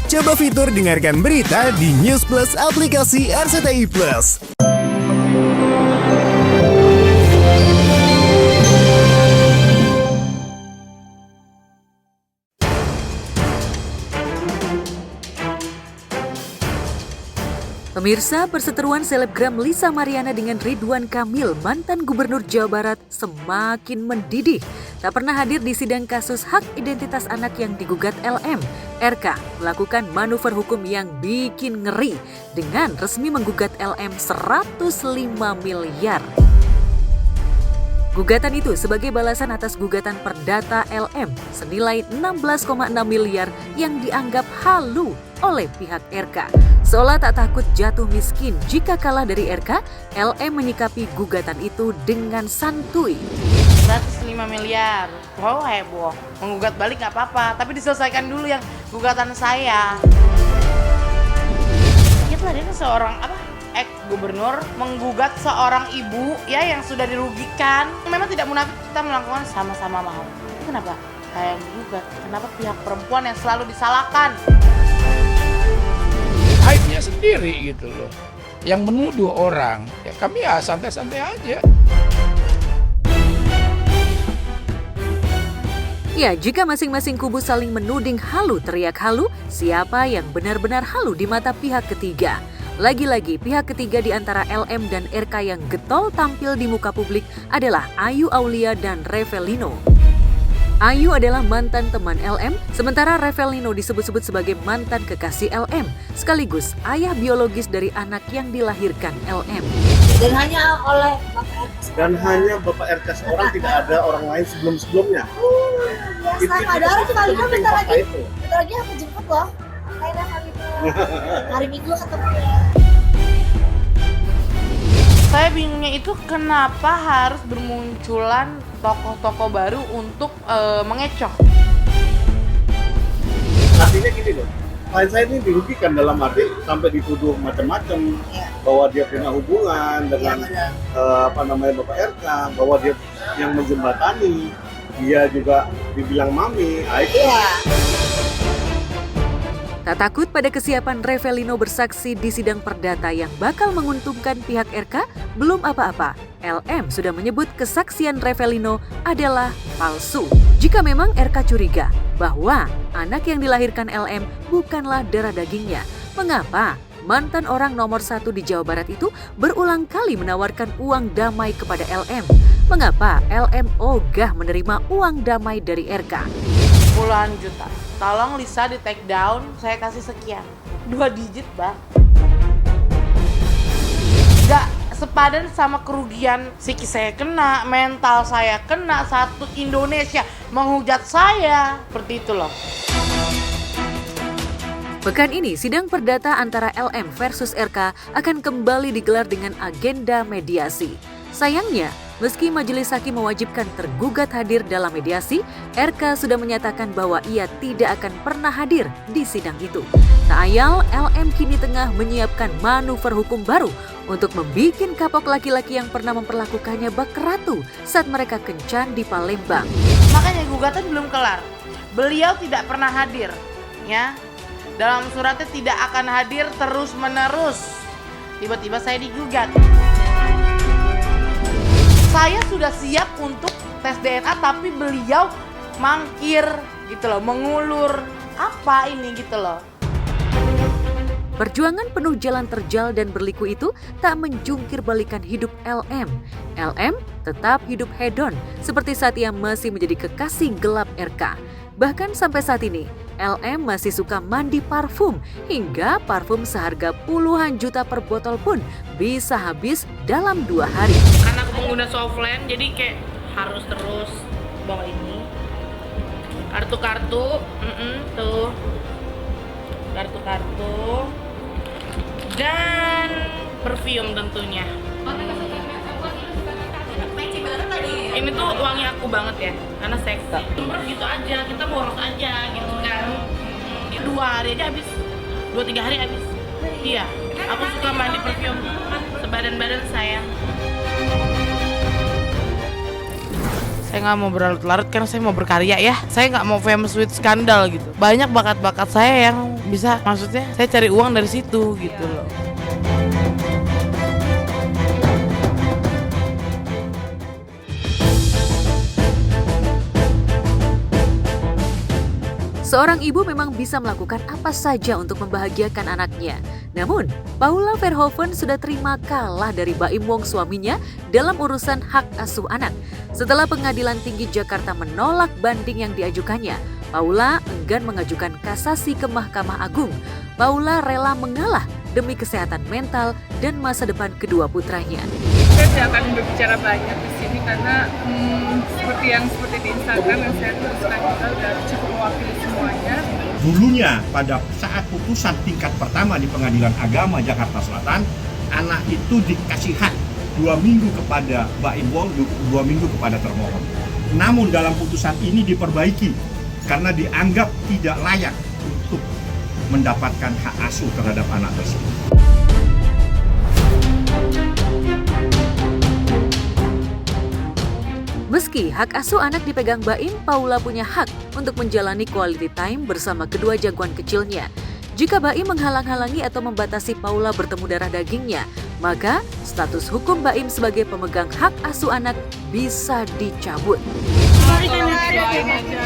Coba fitur dengarkan berita di News Plus aplikasi RCTI Plus. Pemirsa, perseteruan selebgram Lisa Mariana dengan Ridwan Kamil, mantan Gubernur Jawa Barat, semakin mendidih. Tak pernah hadir di sidang kasus hak identitas anak yang digugat LM. RK melakukan manuver hukum yang bikin ngeri dengan resmi menggugat LM 105 miliar. Gugatan itu sebagai balasan atas gugatan perdata LM senilai 16,6 miliar yang dianggap halu oleh pihak RK. Seolah tak takut jatuh miskin jika kalah dari RK, LM menyikapi gugatan itu dengan santuy. 105 miliar, wow heboh. Menggugat balik gak apa-apa, tapi diselesaikan dulu yang gugatan saya. Itulah dia seorang ex-gubernur menggugat seorang ibu ya yang sudah dirugikan. Memang tidak munafik, kita melakukan sama-sama mau. Kenapa saya yang digugat? Kenapa pihak perempuan yang selalu disalahkan? Aibnya sendiri gitu loh. Yang menuduh orang, ya kami ya santai-santai aja. Ya, jika masing-masing kubu saling menuding halu teriak halu, siapa yang benar-benar halu di mata pihak ketiga? Lagi-lagi pihak ketiga di antara LM dan RK yang getol tampil di muka publik adalah Ayu Aulia dan Revelino. Ayu adalah mantan teman LM, sementara Revelino disebut-sebut sebagai mantan kekasih LM, sekaligus ayah biologis dari anak yang dilahirkan LM. Dan hanya oleh Bapak RK seorang, tidak ada orang lain sebelum-sebelumnya. Biasa, ada orang cuma lihat bentar lagi aku jemput loh. Kayak hari itu, hari Minggu ketemu ya. Saya bingungnya itu kenapa harus bermunculan tokoh-tokoh baru untuk mengecoh. Artinya gini loh, klien saya ini dirugikan dalam arti sampai dituduh macam-macam, bahwa dia punya hubungan dengan Bapak RK, bahwa dia yang menjembatani, dia juga dibilang mami, itu. Tak takut pada kesiapan Revelino bersaksi di sidang perdata yang bakal menguntungkan pihak RK, belum apa-apa. LM sudah menyebut kesaksian Revelino adalah palsu. Jika memang RK curiga bahwa anak yang dilahirkan LM bukanlah darah dagingnya, mengapa mantan orang nomor 1 di Jawa Barat itu berulang kali menawarkan uang damai kepada LM? Mengapa LM ogah menerima uang damai dari RK? Puluhan juta. Tolong Lisa di take down, saya kasih sekian. 2 digit, Bang. Gak sepadan sama kerugian psikis saya kena, mental saya kena, satu Indonesia menghujat saya. Seperti itu loh. Pekan ini, sidang perdata antara LM versus RK akan kembali digelar dengan agenda mediasi. Sayangnya, meski majelis hakim mewajibkan tergugat hadir dalam mediasi, RK sudah menyatakan bahwa ia tidak akan pernah hadir di sidang itu. Tak ayal, LM kini tengah menyiapkan manuver hukum baru untuk membikin kapok laki-laki yang pernah memperlakukannya bak ratu saat mereka kencan di Palembang. Makanya gugatan belum kelar. Beliau tidak pernah hadir, ya. Dalam suratnya tidak akan hadir terus-menerus. Tiba-tiba saya digugat. Saya sudah siap untuk tes DNA tapi beliau mangkir gitu loh, mengulur. Apa ini gitu loh. Perjuangan penuh jalan terjal dan berliku itu tak menjungkir balikan hidup LM. LM tetap hidup hedon seperti saat ia masih menjadi kekasih gelap RK. Bahkan sampai saat ini, LM masih suka mandi parfum hingga parfum seharga puluhan juta per botol pun bisa habis dalam 2 hari. Karena aku pengguna softland jadi kayak harus terus bawa ini. Kartu-kartu, tuh. Kartu-kartu. Dan perfume tentunya. Ini tuh wangi aku banget ya, karena seksi. Cuma gitu aja, kita boros aja gitu kan. 2 hari aja habis, 2-3 hari habis. Iya, aku suka mandi perfume sebadan-badan saya. Saya nggak mau berlarut-larut karena saya mau berkarya ya. Saya nggak mau famous with skandal gitu. Banyak bakat-bakat saya yang bisa, maksudnya saya cari uang dari situ gitu loh. Seorang ibu memang bisa melakukan apa saja untuk membahagiakan anaknya. Namun, Paula Verhoeven sudah terima kalah dari Baim Wong suaminya dalam urusan hak asuh anak. Setelah Pengadilan Tinggi Jakarta menolak banding yang diajukannya, Paula enggan mengajukan kasasi ke Mahkamah Agung. Paula rela mengalah demi kesehatan mental dan masa depan kedua putranya. Saya tidak akan berbicara banyak di sini karena seperti di Instagram yang saya tuliskan juga sudah cukup mewakili semuanya. Dulunya pada saat putusan tingkat pertama di Pengadilan Agama Jakarta Selatan, anak itu dikasih hak 2 minggu kepada Baim Wong, 2 minggu kepada termohon. Namun dalam putusan ini diperbaiki karena dianggap tidak layak untuk mendapatkan hak asuh terhadap anak tersebut. Meski hak asuh anak dipegang Baim, Paula punya hak untuk menjalani quality time bersama kedua jagoan kecilnya. Jika Baim menghalang-halangi atau membatasi Paula bertemu darah dagingnya, maka status hukum Baim sebagai pemegang hak asuh anak bisa dicabut.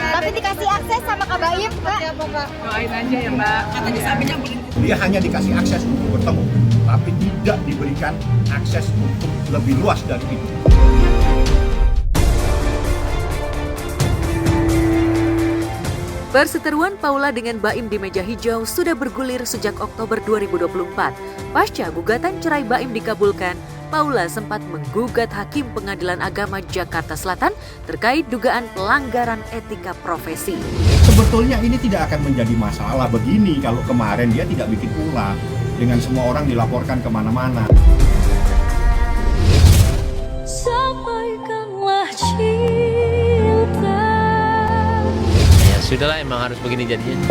Tapi dikasih akses sama Kak Baim, Mbak. Doain aja ya Mbak. Dia hanya dikasih akses untuk bertemu, tapi tidak diberikan akses untuk lebih luas dari itu. Perseteruan Paula dengan Baim di meja hijau sudah bergulir sejak Oktober 2024. Pasca gugatan cerai Baim dikabulkan, Paula sempat menggugat Hakim Pengadilan Agama Jakarta Selatan terkait dugaan pelanggaran etika profesi. Sebetulnya ini tidak akan menjadi masalah begini kalau kemarin dia tidak bikin ulah dengan semua orang dilaporkan kemana-mana. Sampaikanlah cinta. Ya sudahlah, emang harus begini jadinya.